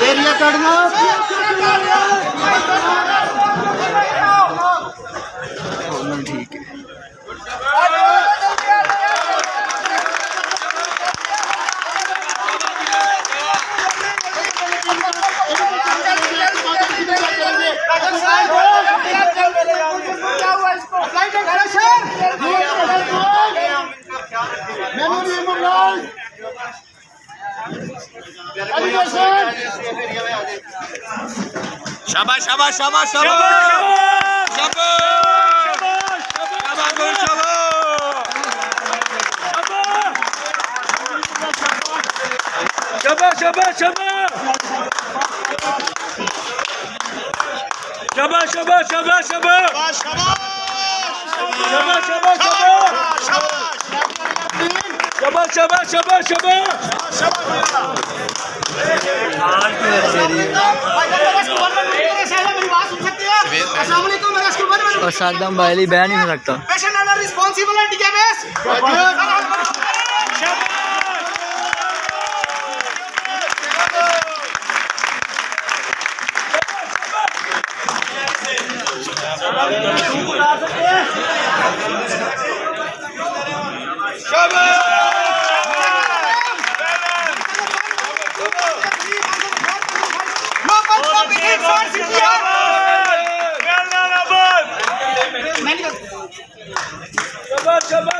Area करना ठीक है। शाबाश शाबाश शाबाश शाबाश शाबाश शाबाश शाबाश शाबाश शाबाश शाबाश शाबाश शाबाश शाबाश शाबाश और सागदम बायली बयान नहीं हो सकता।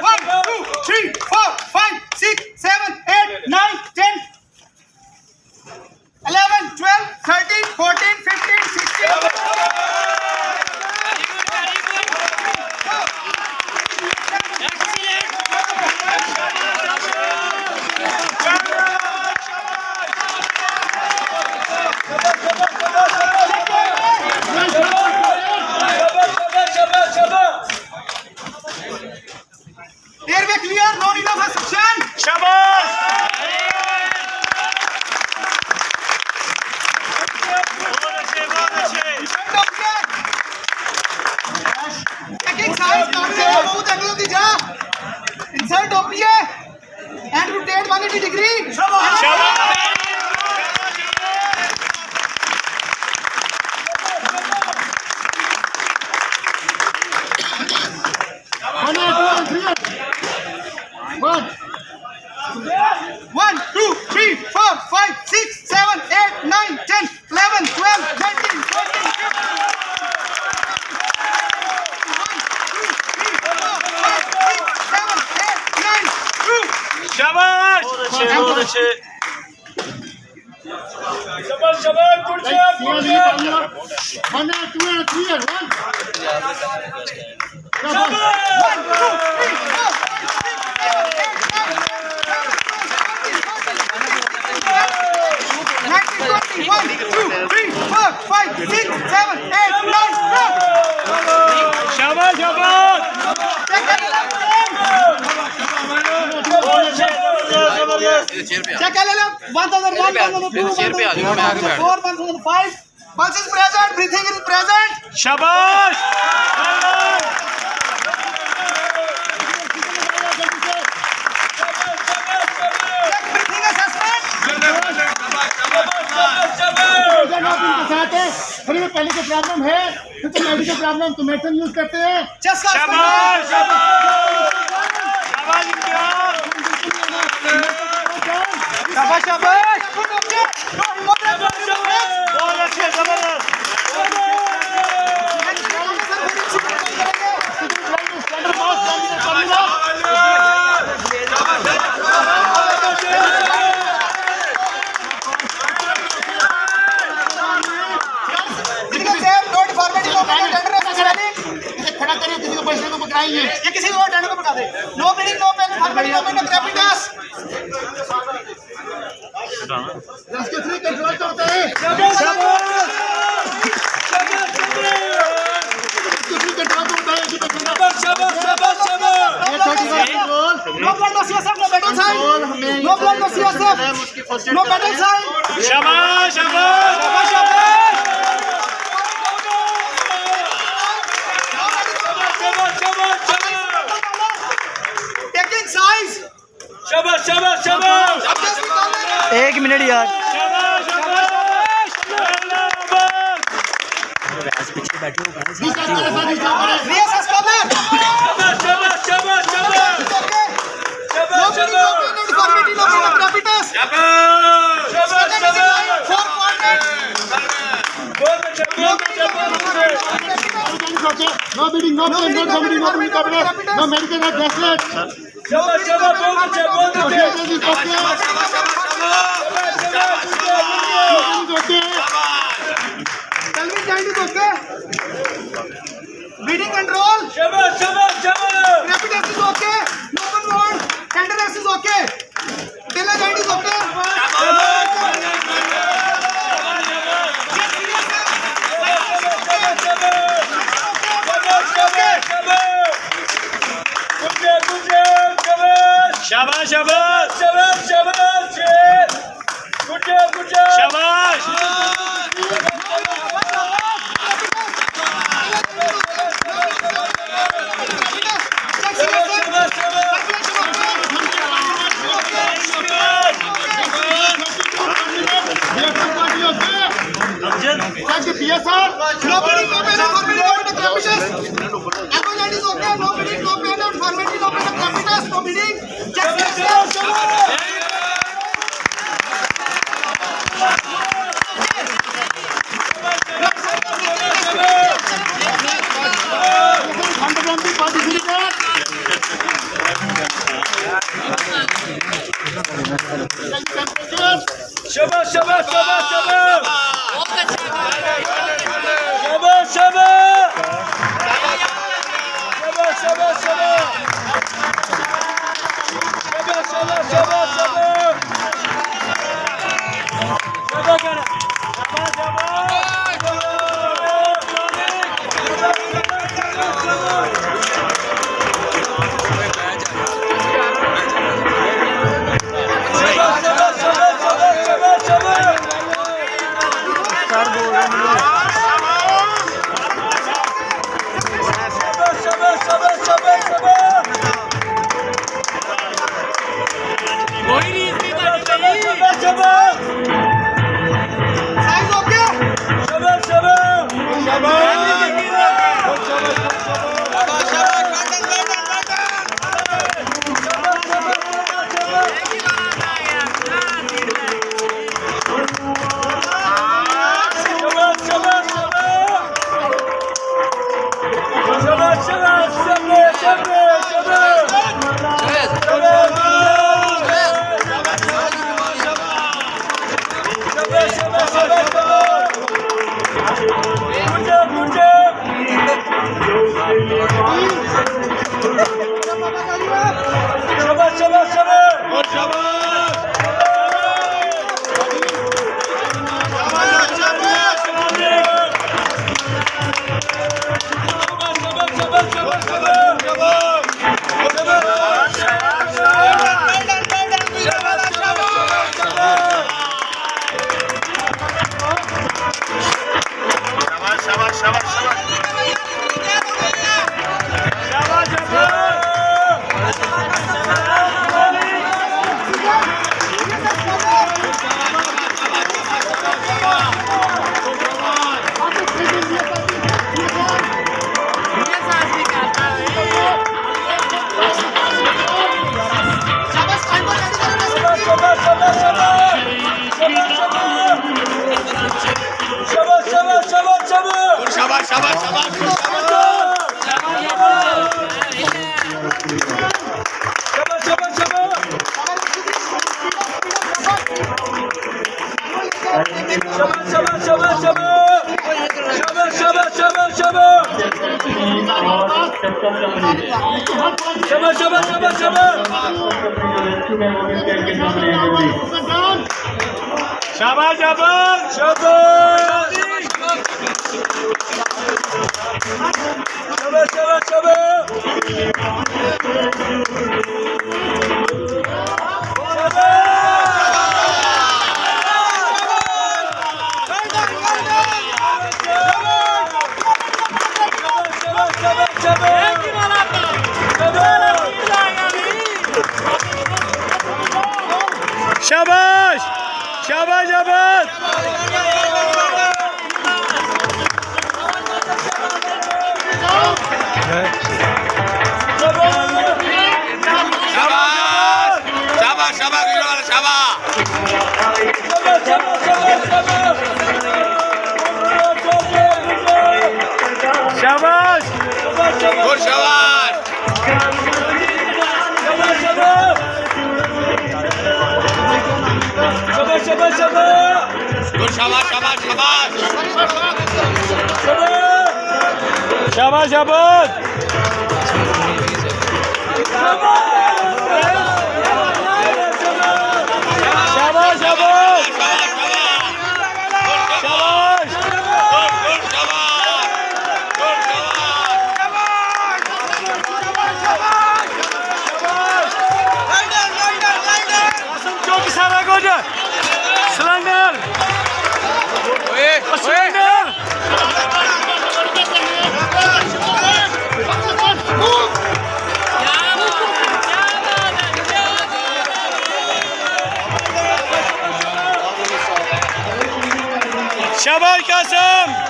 One, two, three, four, five, six, seven, 8, 9, 10, 11, 12, 13, 14, 15, 16. Airway clear, no need of a section. शाबाश Taking size, both angles of the jaw. Insert OPA and rotate 180 degree. One, two, three, four, five, six, seven, 8, 9, 10, 11, 12, 13, 14, 15. शाबाश शाबाश शाबाश good job good job One, two, and three, and one. One, two, three, four, five, six, seven, 8, 9, शाबाश शाबाश check LLM 1001, 1002, 1004, 1005. Pulse is present, breathing is present. शाबाश Check breathing assessment. पहले के problem है तो मेडिकल प्रॉब्लम तो medicine use करते हैं। Chest का शाबाश शाबाश शाबाश शाबाश गुड ओके नो बहुत अच्छे जबरदस्त खड़ा करिए, किसी को पैसे को पकड़ाइए, ये किसी और टेंडर को बता दे। No bleeding, no pain, formality, no pain, no crepitus. इसके थ्री कंट्रोल तो होता है। No blood, no CSF, no battle sign. No blood, no CSF. No battle sign. शाबाश शाबाश शाबाश शाबाश। Taking size. शाबाश शाबाश शाबाश एक मिनट यार। शाबाश शाबाश Restart करें सर, restart करें. Race is covered. Shabash, shabash, shabash. It's okay. Shabash, No shabash. deformity, no gravitas. Shabash, shabash. Four coordinates. बहुत अच्छा, बहुत अच्छा, बहुत अच्छा. Everything is okay. No bleeding, no pain, no vomiting, no vomiting, no medical or bracelet. Shabash, shabash, बहुत अच्छा, बहुत अच्छा. Everything is okay. Shabash, shabash, good job, good job. Everything is okay. Pelvic joint is okay. Breathing control. Shabash, shabash, shabash. Gravitas is okay. No open wound. Tenderness is okay. Tiller joint is okay. Shabash, shabash, shabash, shabash, good job, good job. Shabash. Shabash, shabash. Check the PSR. No bleeding, no pain, no gravitas. Elbow joint is okay. No bleeding, no pain, no gravitas. No bleeding. Check the Underground participant. Shabash, shabash, shabash, shabash. Shabash, shabash. Shabash, shabash, shabash. Shabash, shabash, shabash, shabash. Shabash, Gana. Shabash, size okay. शाबाश शाबाश शाबाश शाबाश शाबाश शाबाश शाबाश शाबाश Şabaş. Dur Şabaş. Şabaş, şabaş, şabaş. Dur Şabaş, Şabaş, Şabaş. Şabaş, şabaş. Şabaş, şabaş. Şabaş. Şabaş. Dur Şabaş. Dur Şabaş. Çok sarak hoca. Slanger. Slanger. Şabaş Kasım.